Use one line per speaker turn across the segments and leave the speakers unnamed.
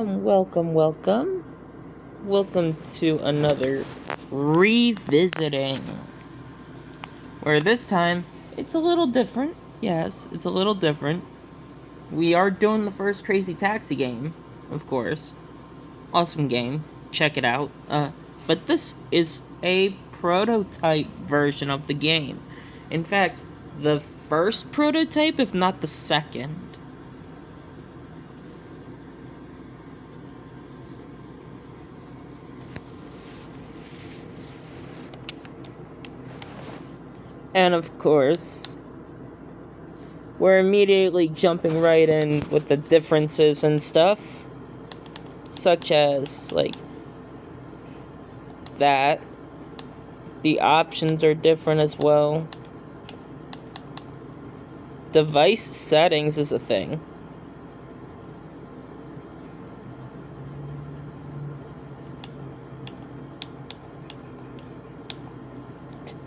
Welcome. Welcome to another revisiting. Where this time, it's a little different. Yes, it's a little different. We are doing the first Crazy Taxi game, of course. Awesome game. Check it out. But this is a prototype version of the game. In fact, the first prototype, if not the second. And of course, we're immediately jumping right in with the differences and stuff, such as, like, that. The options are different as well. Device settings is a thing.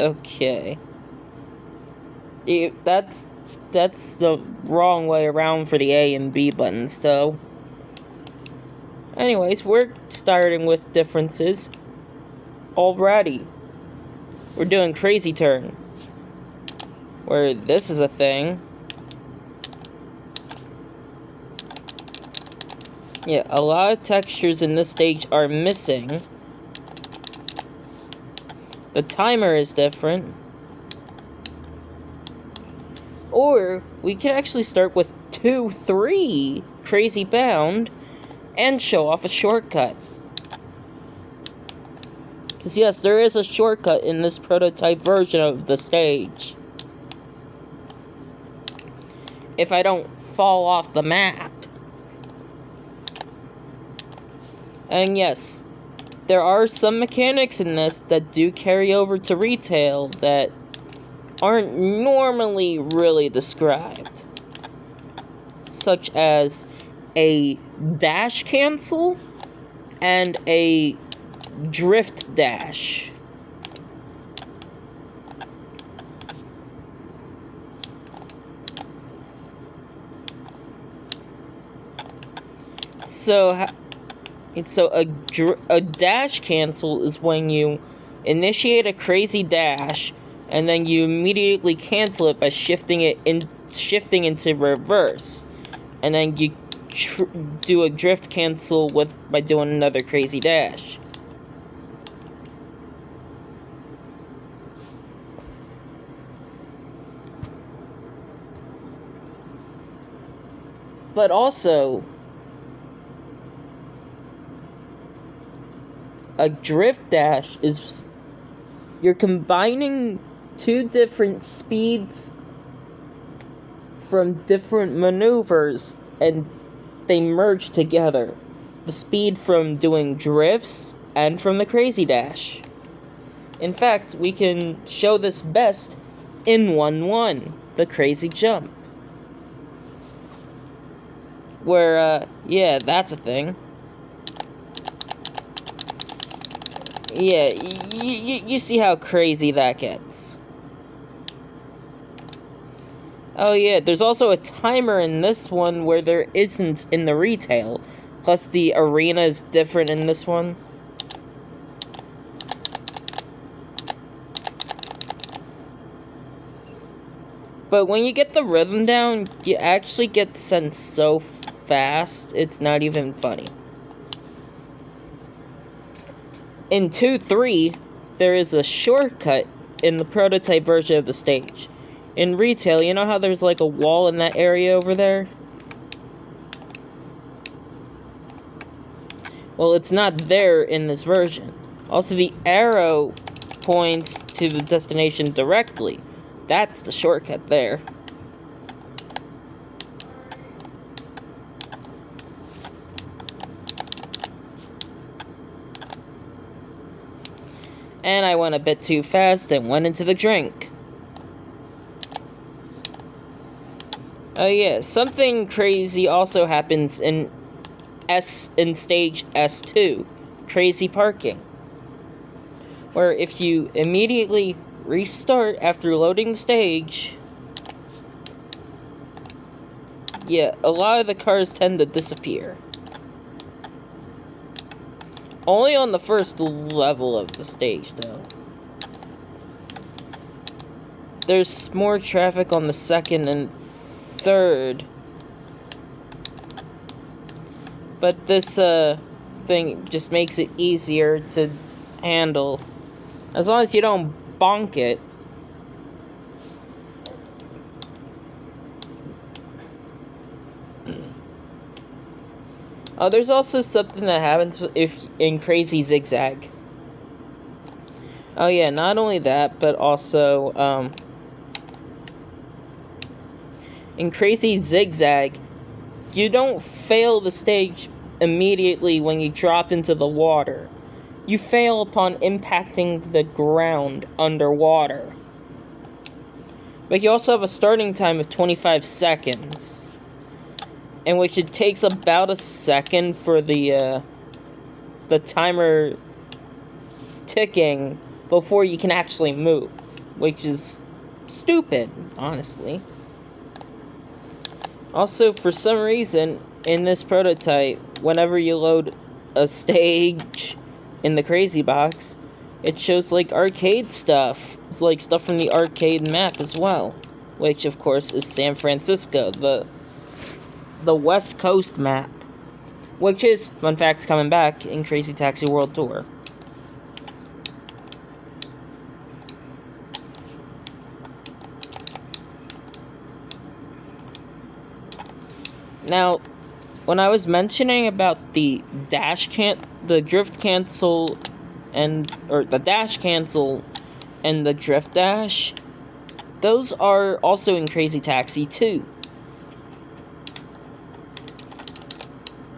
Okay. That's the wrong way around for the A and B buttons, though. Anyways, we're starting with differences. Already. We're doing Crazy Turn, where this is a thing. Yeah, a lot of textures in this stage are missing. The timer is different. Or we could actually start with 2-3 Crazy Bound and show off a shortcut. Because yes, there is a shortcut in this prototype version of the stage. If I don't fall off the map. And yes, there are some mechanics in this that do carry over to retail that aren't normally really described. Such as a dash cancel and a drift dash. So a dash cancel is when you initiate a crazy dash and then you immediately cancel it by shifting into reverse, and then you do a drift cancel by doing another crazy dash. But also, a drift dash is you're combining two different speeds from different maneuvers and they merge together. The speed from doing drifts and from the crazy dash. In fact, we can show this best in 1-1, the crazy jump. Where, yeah, that's a thing. Yeah, you see how crazy that gets. Oh yeah, there's also a timer in this one where there isn't in the retail. Plus the arena is different in this one. But when you get the rhythm down, you actually get sent so fast, it's not even funny. In 2-3, there is a shortcut in the prototype version of the stage. In retail, you know how there's like a wall in that area over there? Well, it's not there in this version. Also, the arrow points to the destination directly. That's the shortcut there. And I went a bit too fast and went into the drink. Oh yeah, something crazy also happens in stage S2, crazy parking. Where if you immediately restart after loading the stage, yeah, a lot of the cars tend to disappear. Only on the first level of the stage, though. There's more traffic on the second and third. But this thing just makes it easier to handle. As long as you don't bonk it. Oh, there's also something that happens if in Crazy Zigzag. Oh yeah, not only that, but also in Crazy Zigzag, you don't fail the stage immediately when you drop into the water. You fail upon impacting the ground underwater. But you also have a starting time of 25 seconds, in which it takes about a second for the timer ticking before you can actually move, which is stupid, honestly. Also, for some reason, in this prototype, whenever you load a stage in the Crazy Box, it shows, like, arcade stuff. It's like stuff from the arcade map as well, which, of course, is San Francisco, the West Coast map, which is, fun fact, coming back in Crazy Taxi World Tour. Now, when I was mentioning about the drift cancel, or the dash cancel and the drift dash, those are also in Crazy Taxi 2.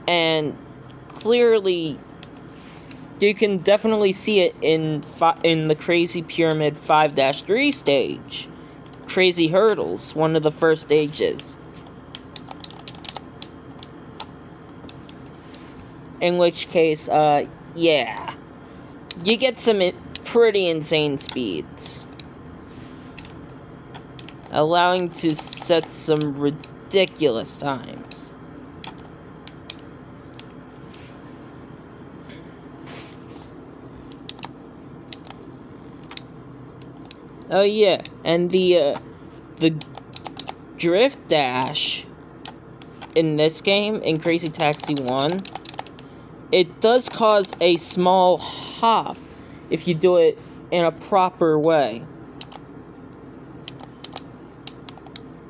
And clearly, you can definitely see it in the Crazy Pyramid 5-3 stage. Crazy Hurdles, one of the first stages. In which case, yeah. You get some pretty insane speeds. Allowing to set some ridiculous times. Oh yeah, and the drift dash in this game, in Crazy Taxi 1, it does cause a small hop if you do it in a proper way.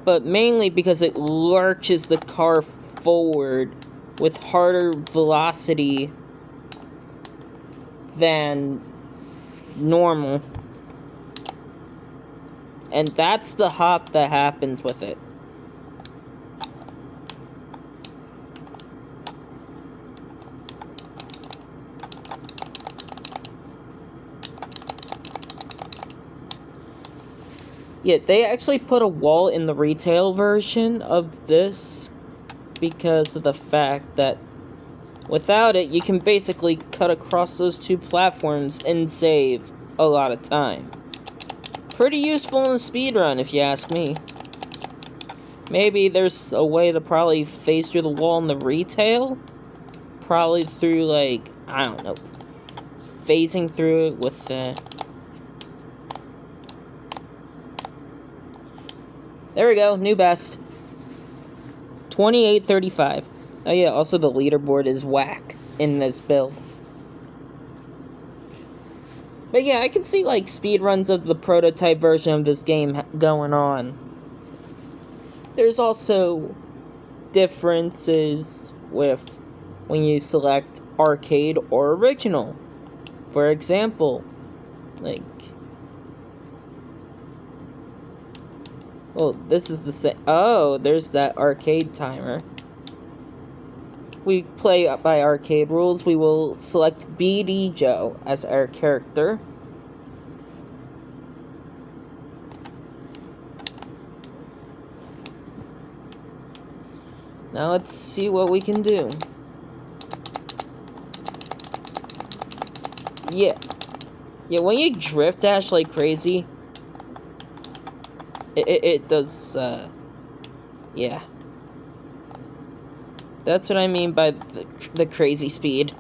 But mainly because it lurches the car forward with harder velocity than normal. And that's the hop that happens with it. Yeah, they actually put a wall in the retail version of this because of the fact that without it, you can basically cut across those two platforms and save a lot of time. Pretty useful in a speedrun, if you ask me. Maybe there's a way to probably phase through the wall in the retail? Probably through, like, I don't know, phasing through it with the... There we go, new best. 28:35. Oh yeah, also the leaderboard is whack in this build. But yeah, I can see, like, speedruns of the prototype version of this game going on. There's also differences with when you select arcade or original. For example, like... Well, this is the same... Oh, there's that arcade timer. We play by arcade rules. We will select BD Joe as our character. Now let's see what we can do. Yeah. Yeah, when you drift dash like crazy, it does, yeah. That's what I mean by the crazy speed.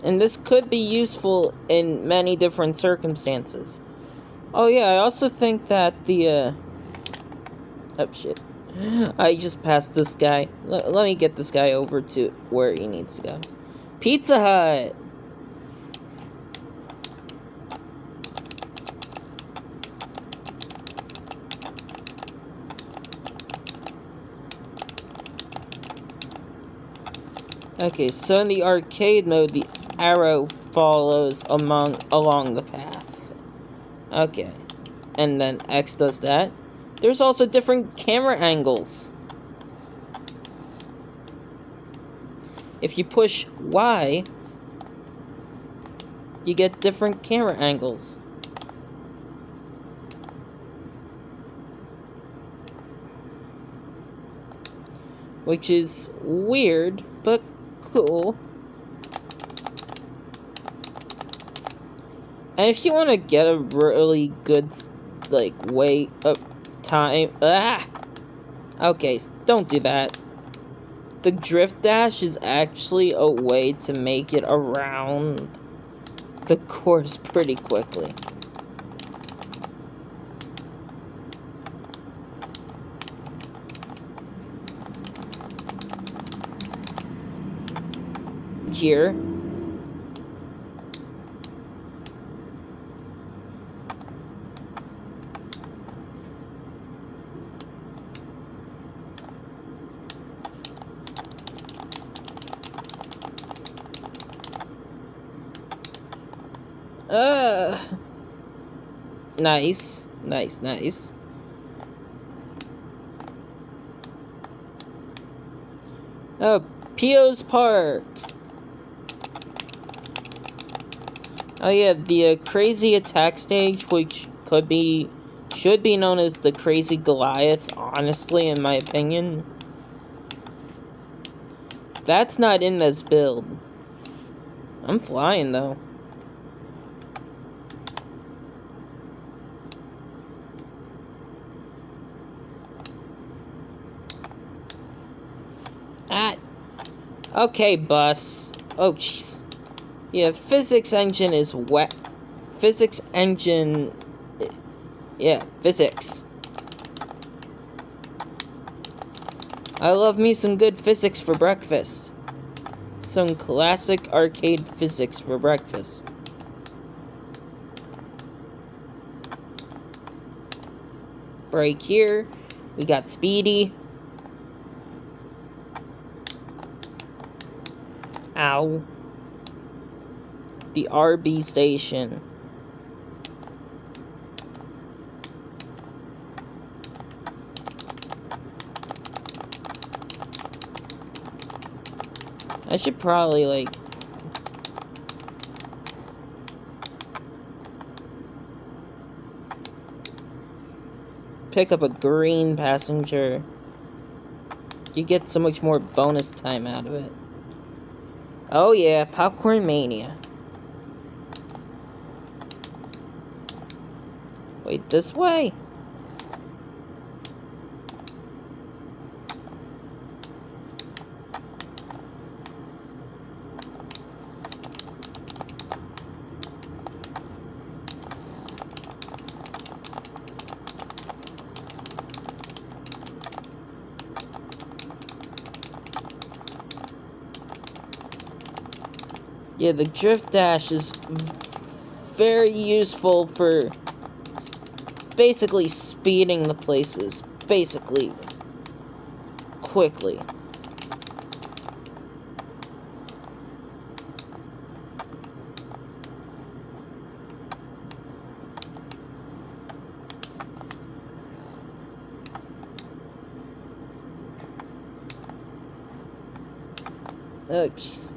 And this could be useful in many different circumstances. Oh yeah, I also think that the, oh shit. I just passed this guy. Let me get this guy over to where he needs to go. Pizza Hut! Okay, so in the arcade mode, the arrow follows along the path. Okay. And then X does that. There's also different camera angles. If you push Y, you get different camera angles. Which is weird, but cool. And if you want to get a really good, like, way of time... Okay, don't do that. The drift dash is actually a way to make it around the course pretty quickly. Here. Nice. Nice, nice. Oh, Pio's Park. Oh yeah, the crazy attack stage, which should be known as the Crazy Goliath, honestly, in my opinion. That's not in this build. I'm flying, though. Okay, bus. Oh, jeez. Yeah, physics engine is wet. Physics engine... Yeah, physics. I love me some good physics for breakfast. Some classic arcade physics for breakfast. Break here. We got Speedy. Ow. The RB station. I should probably, like... pick up a green passenger. You get so much more bonus time out of it. Oh yeah, Popcorn Mania. Wait, this way? Yeah, the drift dash is very useful for basically speeding the places, basically, quickly. Oh, jeez.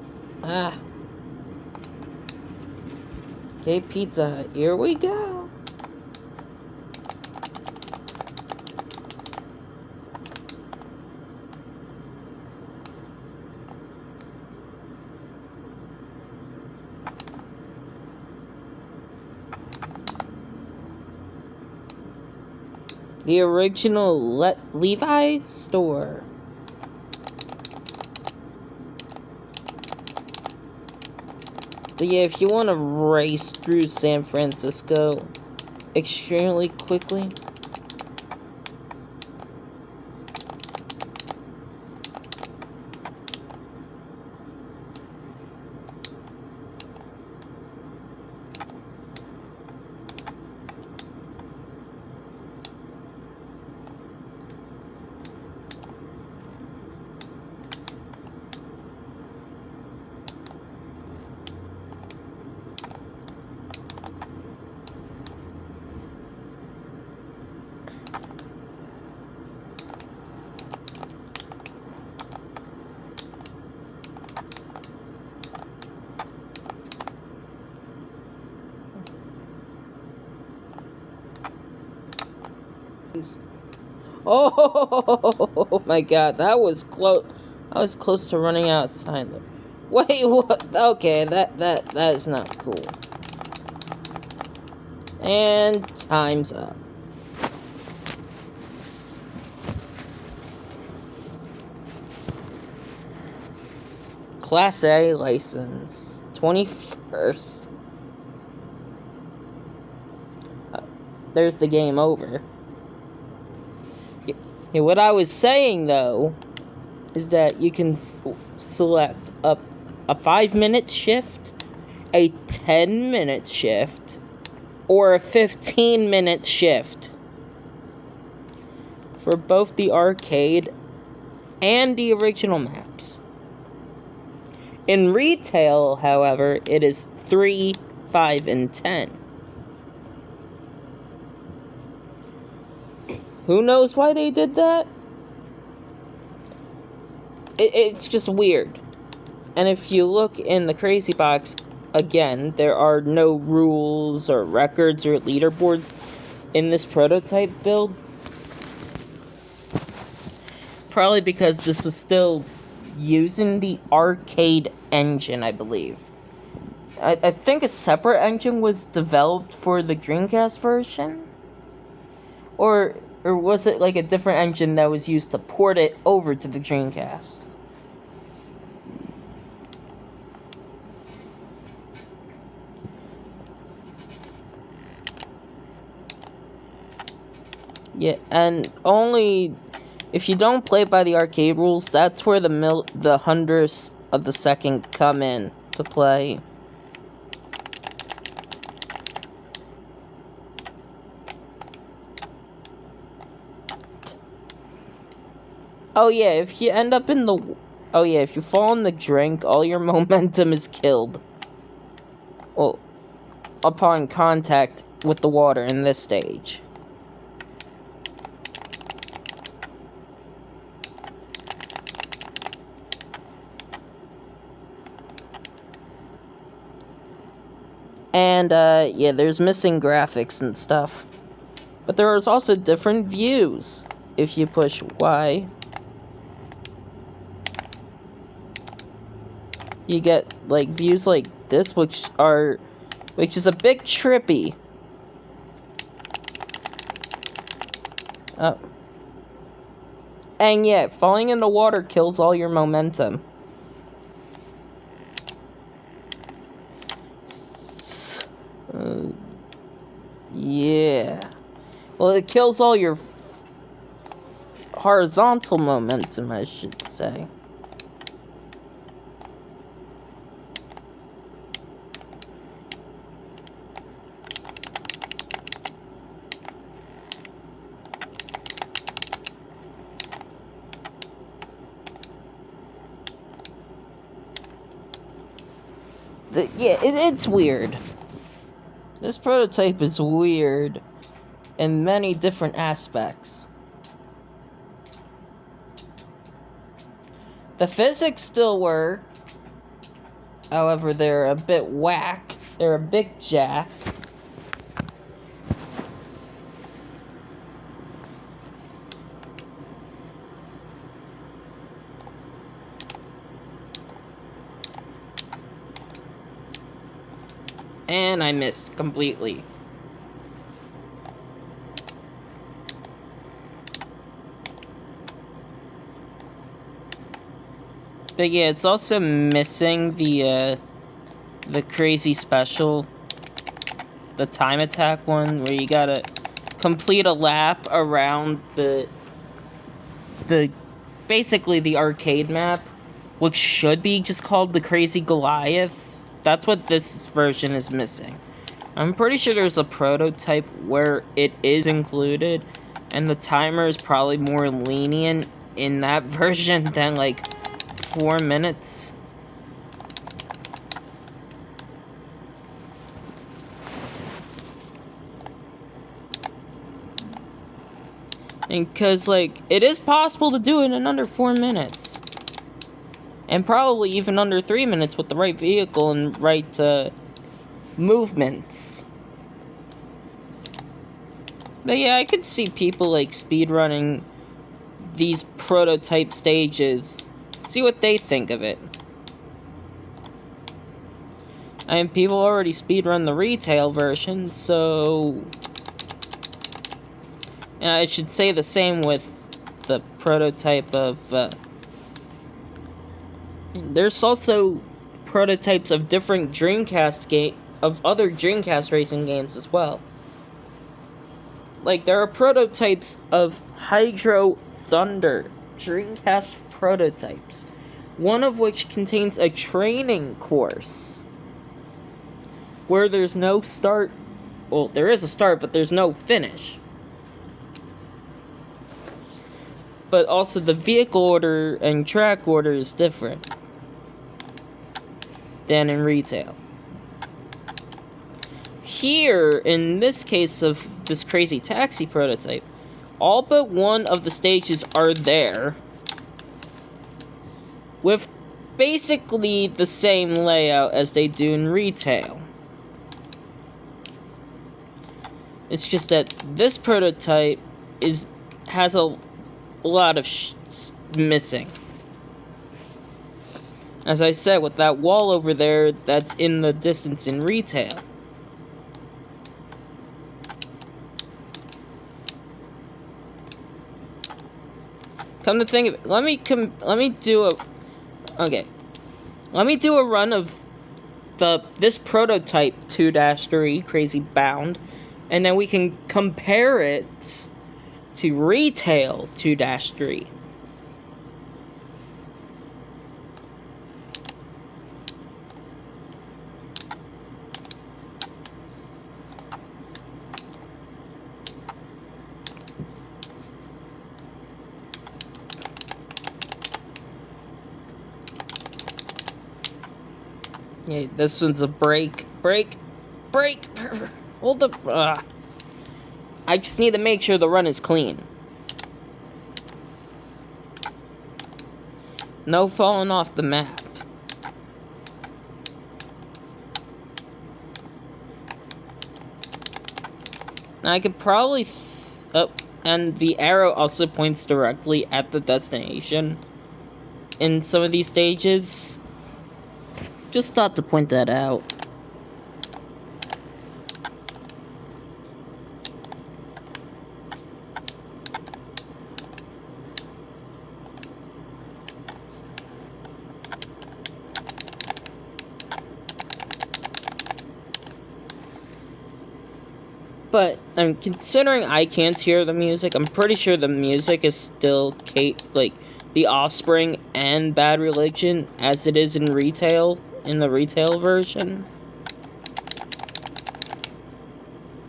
Okay, Pizza Hut, here we go. The original Levi's store. So yeah, if you want to race through San Francisco extremely quickly, oh my god, that was close. I was close to running out of time there. Wait, what? Okay, that is not cool. And time's up. Class A license, 21st. There's the game over. Yeah, what I was saying though is that you can select a 5-minute shift, a 10-minute shift, or a 15-minute shift for both the arcade and the original maps. In retail, however, it is 3, 5, and 10. Who knows why they did that? It's just weird. And if you look in the Crazy Box, again, there are no rules or records or leaderboards in this prototype build. Probably because this was still using the arcade engine, I believe. I think a separate engine was developed for the Dreamcast version? Or was it like a different engine that was used to port it over to the Dreamcast? Yeah, and only if you don't play by the arcade rules, that's where the hundredths of the second come in to play. Oh yeah, if you end up in the... Oh yeah, if you fall in the drink, all your momentum is killed. Well, upon contact with the water in this stage. And, yeah, there's missing graphics and stuff. But there is also different views if you push Y. You get, like, views like this, which is a bit trippy. And yeah, falling in the water kills all your momentum. Yeah. Well, it kills all your horizontal momentum, I should say. Yeah, it's weird. This prototype is weird in many different aspects. The physics still work. However, they're a bit whack. They're a big jack. And I missed completely. But yeah, it's also missing the the crazy special, the time attack one, where you gotta complete a lap around the basically the arcade map, which should be just called the Crazy Goliath. That's what this version is missing. I'm pretty sure there's a prototype where it is included, and the timer is probably more lenient in that version than like 4 minutes. And because, like, it is possible to do it in under 4 minutes. And probably even under 3 minutes with the right vehicle and right movements. But yeah, I could see people, like, speedrunning these prototype stages. See what they think of it. I mean, people already speedrun the retail version, so... And I should say the same with the prototype of, there's also prototypes of different Dreamcast of other Dreamcast racing games as well. Like, there are prototypes of Hydro Thunder, Dreamcast prototypes, one of which contains a training course where there's no start. Well, there is a start, but there's no finish. But also the vehicle order and track order is different than in retail. Here, in this case of this Crazy Taxi prototype, all but one of the stages are there, with basically the same layout as they do in retail. It's just that this prototype has a lot of missing. As I said, with that wall over there that's in the distance in retail. Come to think of it, let me do a run of this prototype 2-3 Crazy Bound, and then we can compare it to retail 2-3. Yeah, this one's a break. Hold up. I just need to make sure the run is clean. No falling off the map. I could probably... and the arrow also points directly at the destination in some of these stages. Just thought to point that out. But considering I can't hear the music, I'm pretty sure the music is still like The Offspring and Bad Religion as it is in the retail version.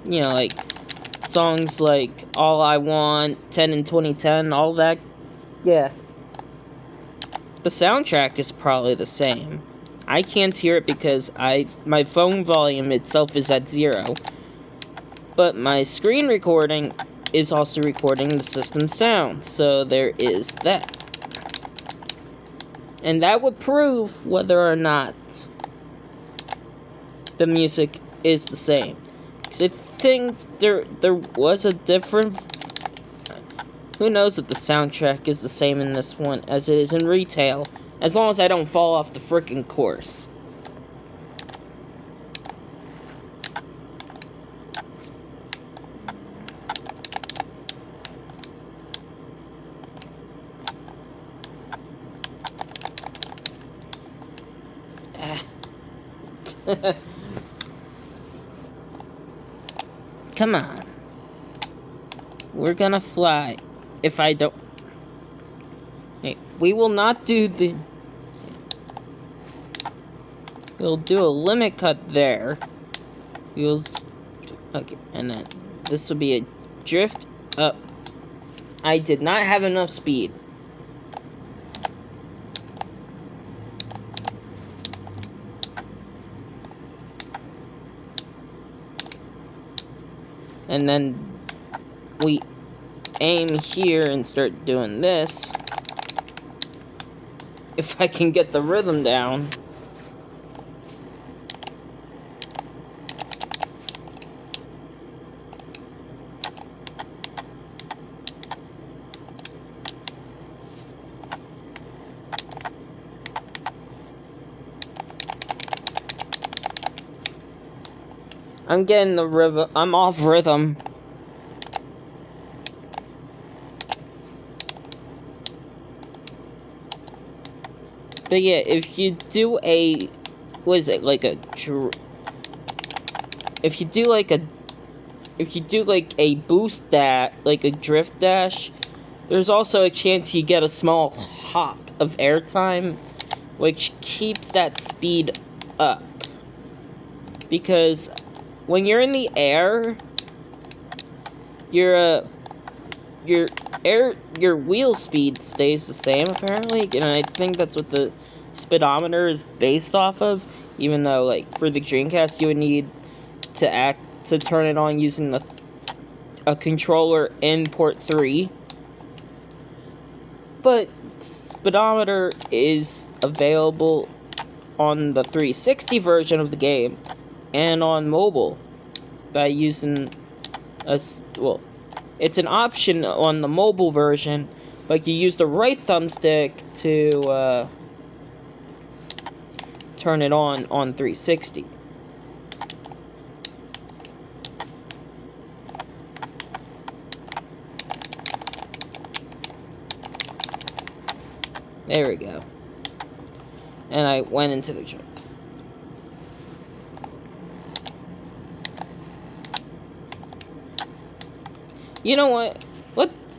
You know, like songs like All I Want, 10 in 2010, all that. Yeah. The soundtrack is probably the same. I can't hear it because my phone volume itself is at 0. But my screen recording is also recording the system sound, so there is that. And that would prove whether or not the music is the same. Because I think there was a different... Who knows if the soundtrack is the same in this one as it is in retail, as long as I don't fall off the frickin' course. Come on. We're gonna fly. If I don't... Hey, we will not do the... We'll do a limit cut there. We'll... Okay, and then this will be a drift up. I did not have enough speed. And then we aim here and start doing this. If I can get the rhythm down. I'm getting the rhythm. I'm off rhythm. But yeah, if you do a, what is it, like a, if you do like a boost dash, like a drift dash, there's also a chance you get a small hop of airtime, which keeps that speed up. Because when you're in the air, your wheel speed stays the same apparently, and I think that's what the speedometer is based off of. Even though, like, for the Dreamcast, you would need to turn it on using a controller in port 3. But speedometer is available on the 360 version of the game and on mobile by using it's an option on the mobile version, but you use the right thumbstick to turn it on 360. There we go. And I went into the jump. You know what?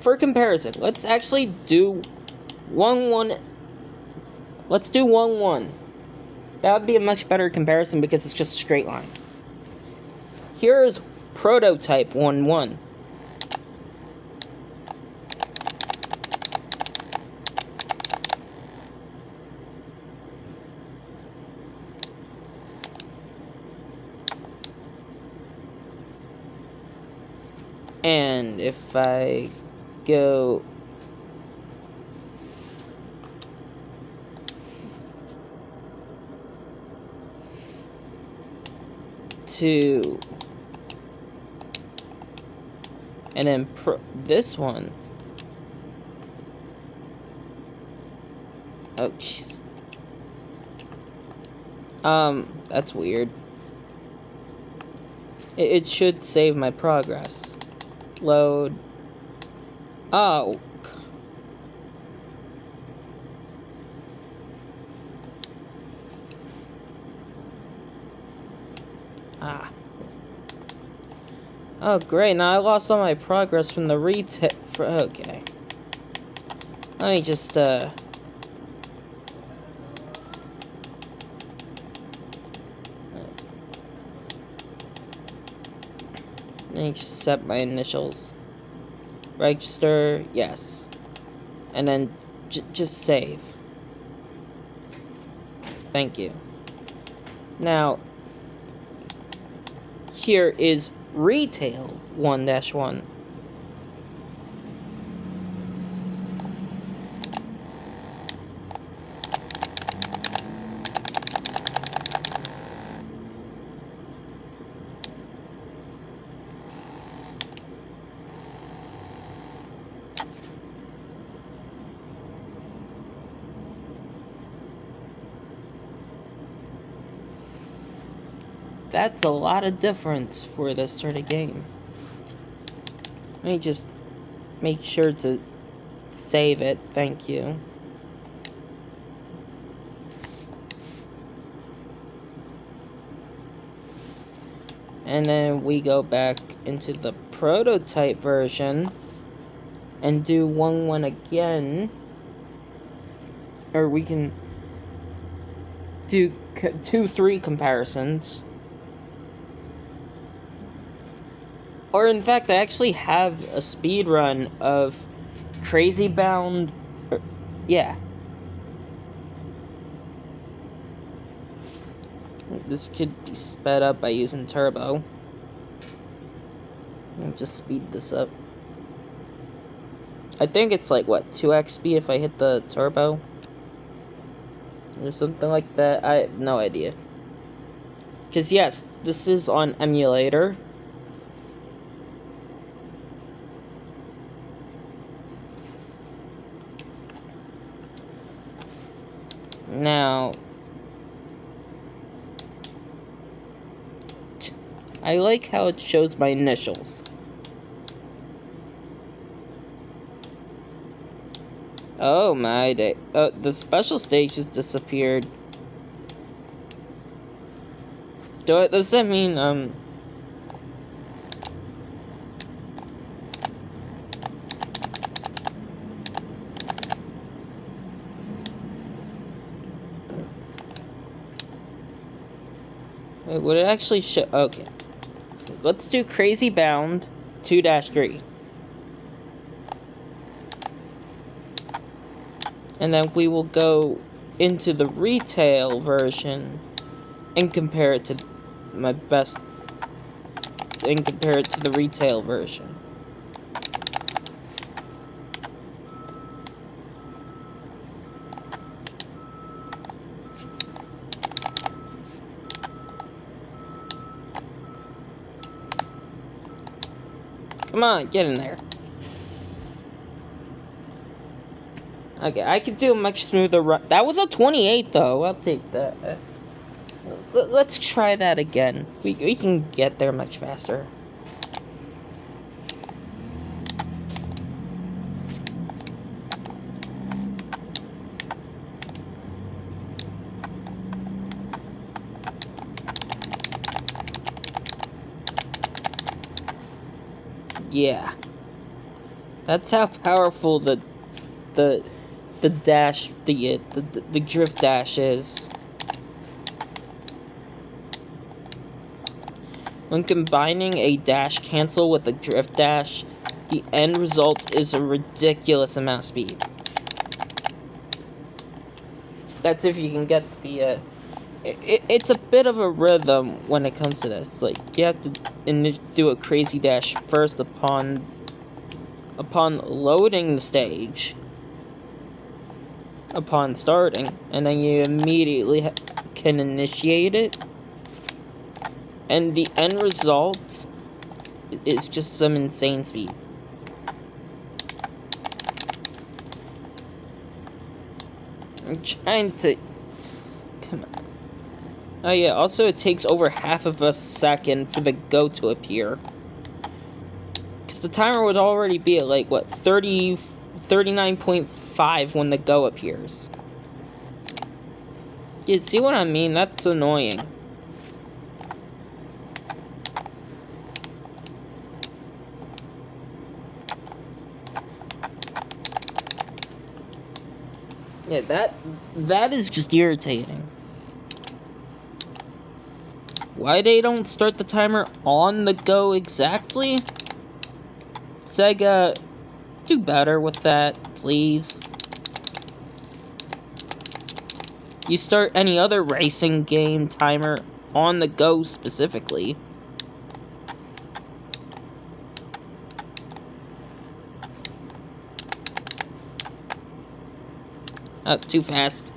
For comparison, let's actually do 1-1. Let's do 1-1. That would be a much better comparison because it's just a straight line. Here's prototype 1-1. And if I go to and then this one. Oh jeez. That's weird. It should save my progress. Load. Oh. Ah. Oh, great. Now I lost all my progress from the retake. Okay. Let me just, Let me just set my initials. Register, yes. And then just save. Thank you. Now, here is Retail 1-1. That's a lot of difference for this sort of game. Let me just make sure to save it. Thank you. And then we go back into the prototype version and do 1-1 again. Or we can do 2-3 comparisons. Or in fact, I actually have a speed run of Crazy Bound. Yeah. This could be sped up by using turbo. I'll just speed this up. I think it's like, what, 2x speed if I hit the turbo? Or something like that. I have no idea. Because yes, this is on emulator. Now, I like how it shows my initials. Oh my day. The special stage has disappeared. Does that mean, Wait, would it actually show? Okay. Let's do Crazy Bound 2-3. And then we will go into the retail version and compare it to my best. And compare it to the retail version. Come on, get in there. Okay, I could do a much smoother run. That was a 28, though. I'll take that. Let's try that again. We can get there much faster. Yeah. That's how powerful the dash, the drift dash is. When combining a dash cancel with a drift dash, the end result is a ridiculous amount of speed. That's if you can get the, it's a bit of a rhythm when it comes to this. Like, you have to do a crazy dash first upon loading the stage, upon starting, and then you immediately can initiate it. And the end result is just some insane speed. I'm trying to... Come on. Oh yeah, also it takes over half of a second for the go to appear. Because the timer would already be at like, what, 39.5 when the go appears. You see what I mean? That's annoying. Yeah, that is just irritating. Why they don't start the timer on the go exactly? Sega, do better with that, please. You start any other racing game timer on the go specifically. Too fast.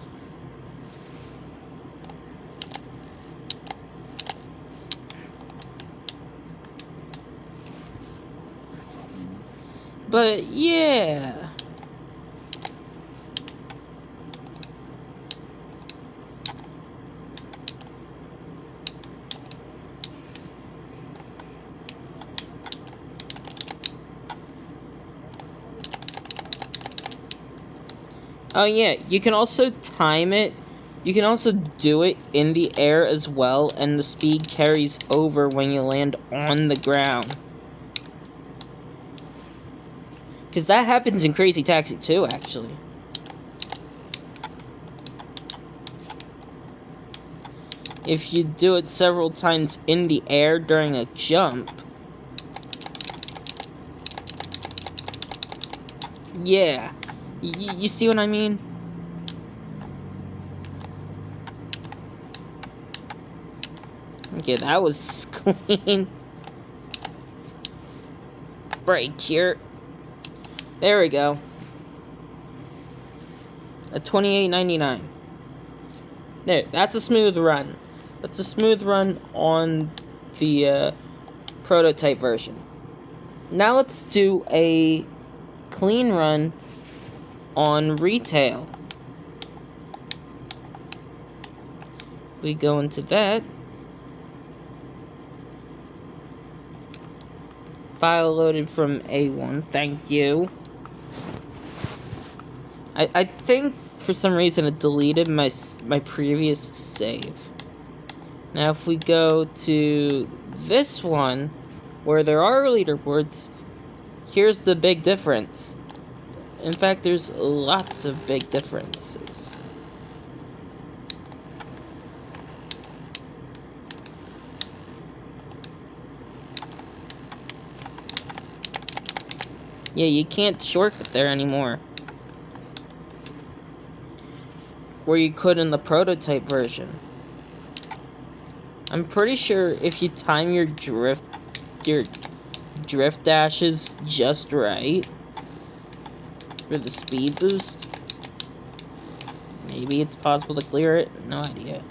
But yeah. Oh yeah, you can also time it You can also do it in the air as well, and the speed carries over when you land on the ground. Because that happens in Crazy Taxi too, actually. If you do it several times in the air during a jump. Yeah. You see what I mean? Okay, that was clean. Brake here. There we go. A $28.99. There, that's a smooth run. That's a smooth run on the prototype version. Now let's do a clean run on retail. We go into that. File loaded from A1, thank you. I think for some reason it deleted my previous save. Now if we go to this one, where there are leaderboards, here's the big difference. In fact, there's lots of big differences. Yeah, you can't shortcut there anymore. Where you could in the prototype version. I'm pretty sure if you time your drift dashes just right for the speed boost, maybe it's possible to clear it. No idea.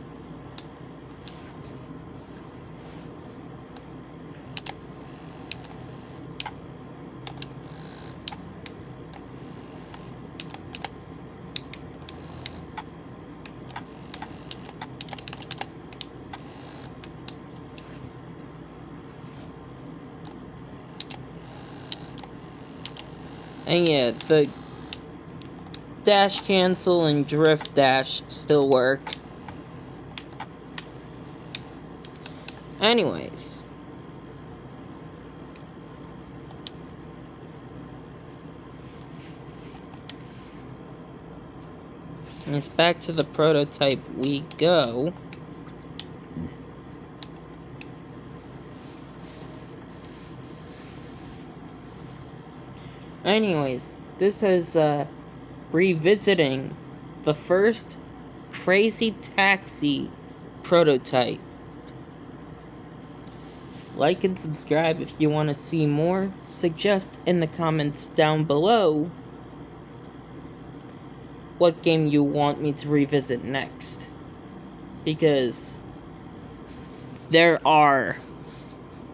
And yeah, the dash cancel and drift dash still work. Anyways. And it's back to the prototype we go. Anyways, this is revisiting the first Crazy Taxi prototype. Like and subscribe if you want to see more. Suggest in the comments down below what game you want me to revisit next. Because there are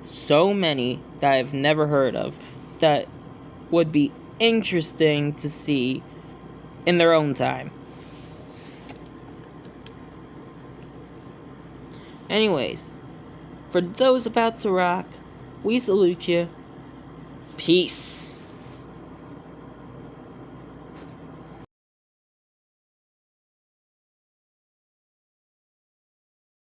so many that I've never heard of that would be interesting to see in their own time. Anyways, for those about to rock, we salute you. Peace.